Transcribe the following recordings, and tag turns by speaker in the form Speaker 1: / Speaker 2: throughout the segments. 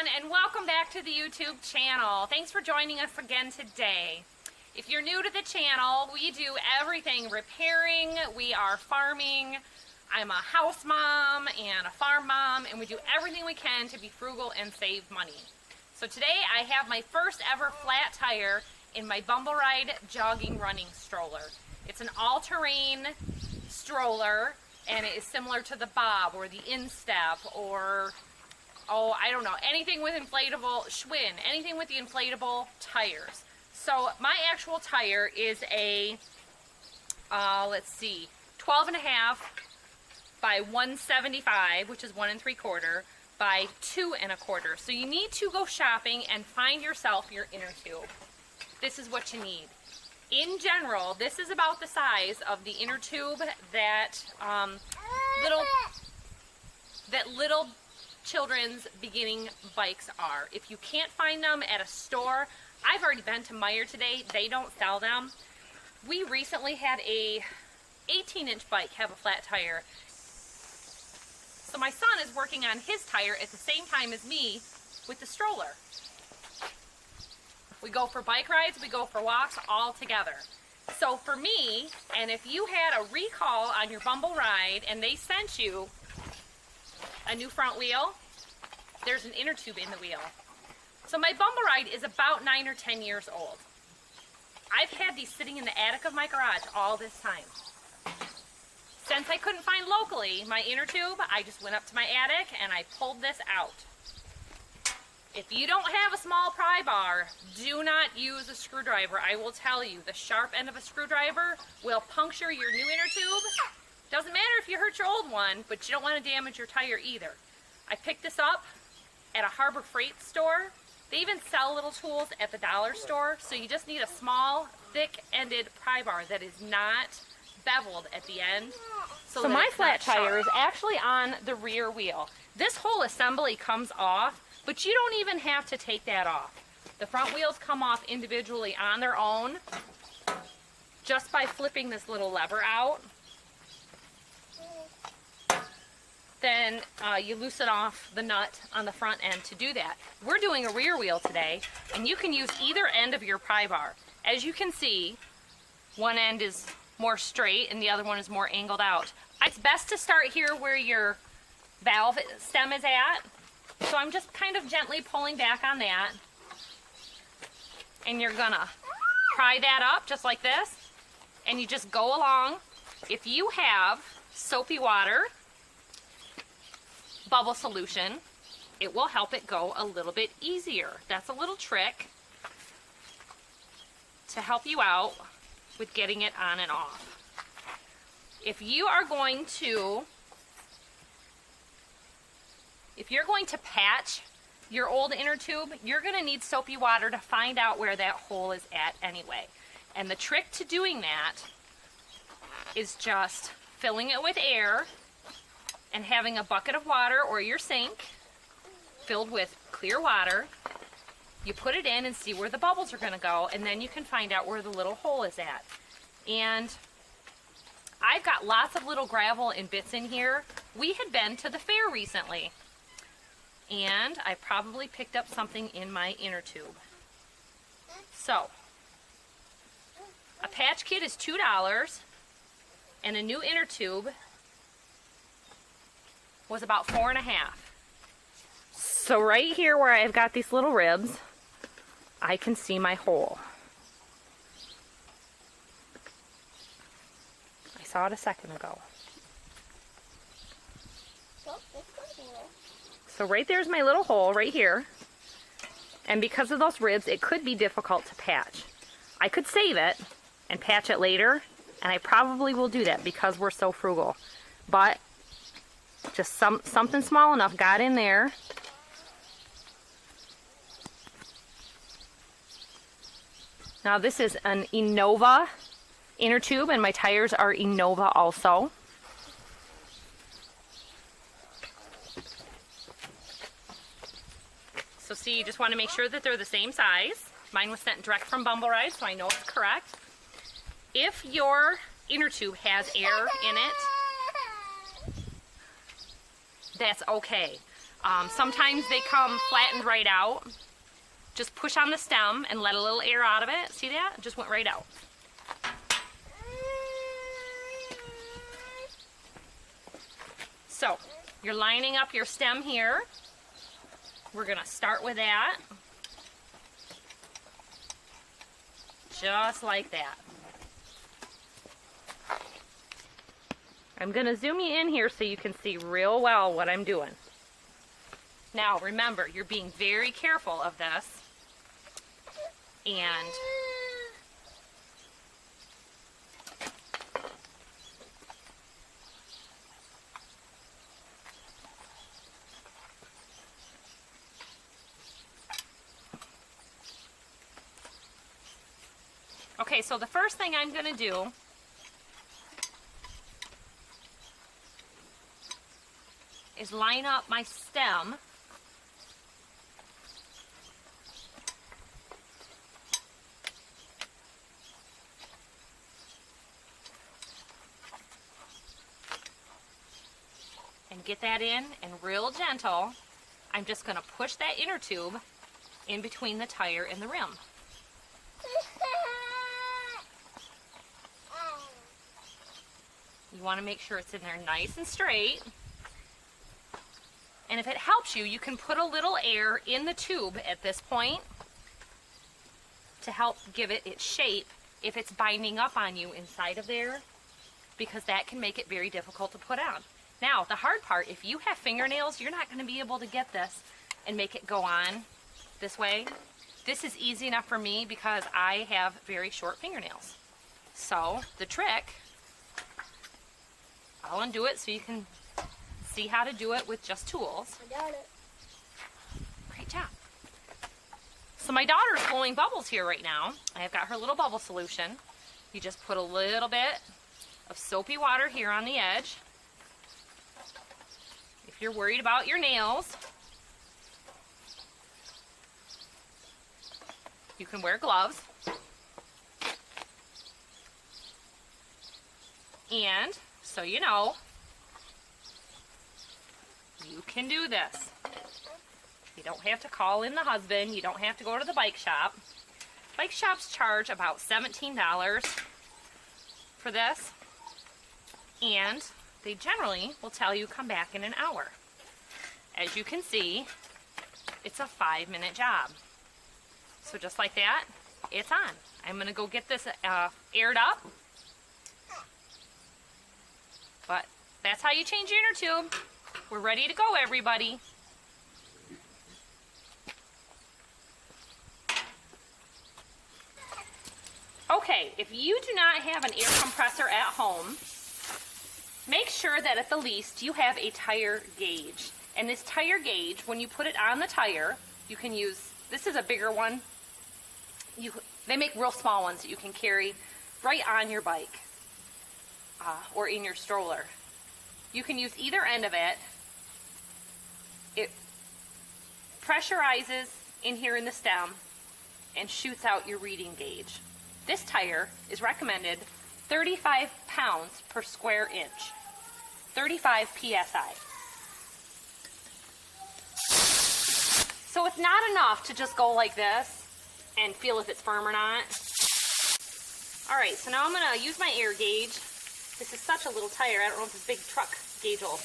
Speaker 1: everyone, and welcome back to the YouTube channel. Thanks for joining us again today. If you're new to the channel, we do everything repairing, we are farming. I'm a house mom and a farm mom, and we do everything we can to be frugal and save money. So today I have my first ever flat tire in my Bumble Ride jogging running stroller. It's an all-terrain stroller, and it is similar to the Bob or the Instep or I don't know, anything with inflatable, Schwinn, anything with the inflatable tires. So my actual tire is a, 12 and a half by 175, which is 1 3/4, by 2 1/4. So you need to go shopping and find yourself your inner tube. This is what you need. In general, this is about the size of the inner tube that little children's beginning bikes are. If you can't find them at a store, I've already been to Meijer today, they don't sell them. We recently had a 18-inch bike have a flat tire. So my son is working on his tire at the same time as me with the stroller. We go for bike rides, we go for walks all together. So for me, and if you had a recall on your Bumble Ride and they sent you a new front wheel, there's an inner tube in the wheel. So my Bumble Ride is about 9 or 10 years old. I've had these sitting in the attic of my garage all this time. Since I couldn't find locally my inner tube, I just went up to my attic and I pulled this out. If you don't have a small pry bar, do not use a screwdriver. I will tell you, the sharp end of a screwdriver will puncture your new inner tube. Doesn't matter if you hurt your old one, but you don't want to damage your tire either. I picked this up at a Harbor Freight store. They even sell little tools at the dollar store, so you just need a small, thick-ended pry bar that is not beveled at the end. So my flat tire is actually on the rear wheel. This whole assembly comes off, but you don't even have to take that off. The front wheels come off individually on their own just by flipping this little lever out. Then you loosen off the nut on the front end to do that. We're doing a rear wheel today, and you can use either end of your pry bar. As you can see, one end is more straight and the other one is more angled out. It's best to start here where your valve stem is at. So I'm just kind of gently pulling back on that. And you're gonna pry that up just like this, and you just go along. If you have soapy water, bubble solution, it will help it go a little bit easier. That's a little trick to help you out with getting it on and off. If you're going to patch your old inner tube, you're going to need soapy water to find out where that hole is at anyway. And the trick to doing that is just filling it with air and having a bucket of water or your sink filled with clear water. You put it in and see where the bubbles are going to go, and then you can find out where the little hole is at. And I've got lots of little gravel and bits in here. We had been to the fair recently, and I probably picked up something in my inner tube. So, a patch kit is $2, and a new inner tube was about 4 1/2. So right here where I've got these little ribs, I can see my hole. I saw it a second ago. So right there's my little hole right here. And because of those ribs, it could be difficult to patch. I could save it and patch it later, and I probably will do that because we're so frugal. But just something small enough got in there. Now this is an Innova inner tube, and my tires are Innova also. So see, you just want to make sure that they're the same size. Mine was sent direct from Bumble Ride, so I know it's correct. If your inner tube has air in it, that's okay. Sometimes they come flattened right out. Just push on the stem and let a little air out of it. See that? It just went right out. So, you're lining up your stem here. We're gonna start with that. Just like that. I'm gonna zoom you in here so you can see real well what I'm doing. Now remember, you're being very careful of this. And okay, so the first thing I'm gonna do is line up my stem and get that in, and real gentle, I'm just gonna push that inner tube in between the tire and the rim. You wanna make sure it's in there nice and straight. And if it helps you, you can put a little air in the tube at this point to help give it its shape if it's binding up on you inside of there, because that can make it very difficult to put on. Now, the hard part, if you have fingernails, you're not going to be able to get this and make it go on this way. This is easy enough for me because I have very short fingernails. So, the trick, I'll undo it so you can see how to do it with just tools.
Speaker 2: I got it.
Speaker 1: Great job. So my daughter's blowing bubbles here right now. I've got her little bubble solution. You just put a little bit of soapy water here on the edge. If you're worried about your nails, you can wear gloves. And so you know, you can do this. You don't have to call in the husband. You don't have to go to the bike shop. Bike shops charge about $17 for this. And they generally will tell you come back in an hour. As you can see, it's a 5-minute job. So just like that, it's on. I'm going to go get this aired up. But that's how you change your inner tube. We're ready to go, everybody. Okay, if you do not have an air compressor at home, make sure that at the least you have a tire gauge. And this tire gauge, when you put it on the tire, you can use, this is a bigger one. They make real small ones that you can carry right on your bike or in your stroller. You can use either end of it. It pressurizes in here in the stem and shoots out your reading gauge. This tire is recommended 35 pounds per square inch, 35 psi. So it's not enough to just go like this and feel if it's firm or not. All right, so now I'm gonna use my air gauge. This is such a little tire, I don't know if this big truck gauge will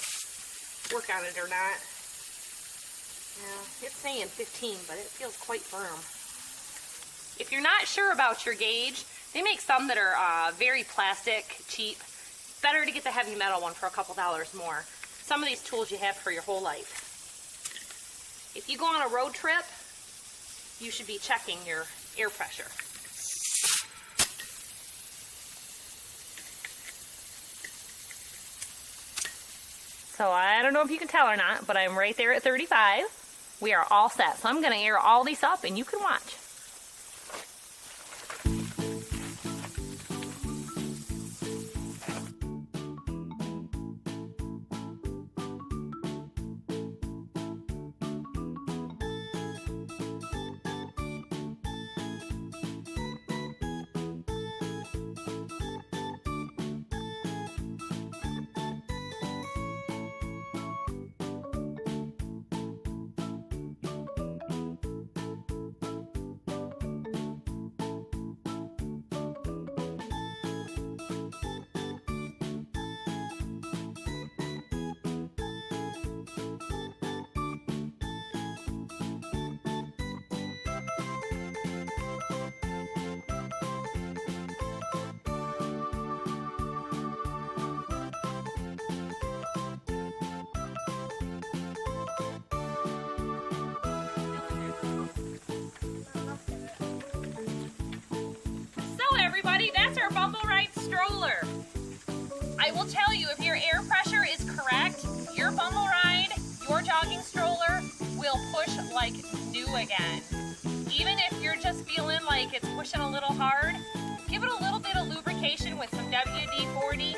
Speaker 1: work on it or not. Yeah, it's saying 15, but it feels quite firm. If you're not sure about your gauge, they make some that are very plastic, cheap. Better to get the heavy metal one for a couple dollars more. Some of these tools you have for your whole life. If you go on a road trip, you should be checking your air pressure. So I don't know if you can tell or not, but I'm right there at 35. We are all set. So I'm going to air all these up and you can watch. everybody, that's our Bumble Ride stroller. I will tell you, if your air pressure is correct, your Bumble Ride, your jogging stroller will push like new again. Even if you're just feeling like it's pushing a little hard, give it a little bit of lubrication with some WD-40.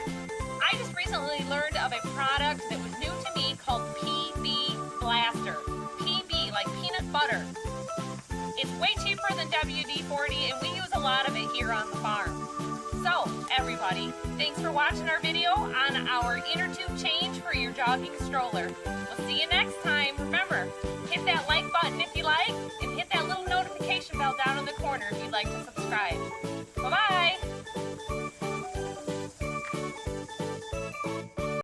Speaker 1: I just recently learned of a product that was new to me called PB Blaster. PB, like peanut butter. It's way cheaper than WD-40, and we use a lot of it here on the farm. So, everybody, thanks for watching our video on our inner tube change for your jogging stroller. We'll see you next time. Remember, hit that like button if you like, and hit that little notification bell down in the corner if you'd like to subscribe.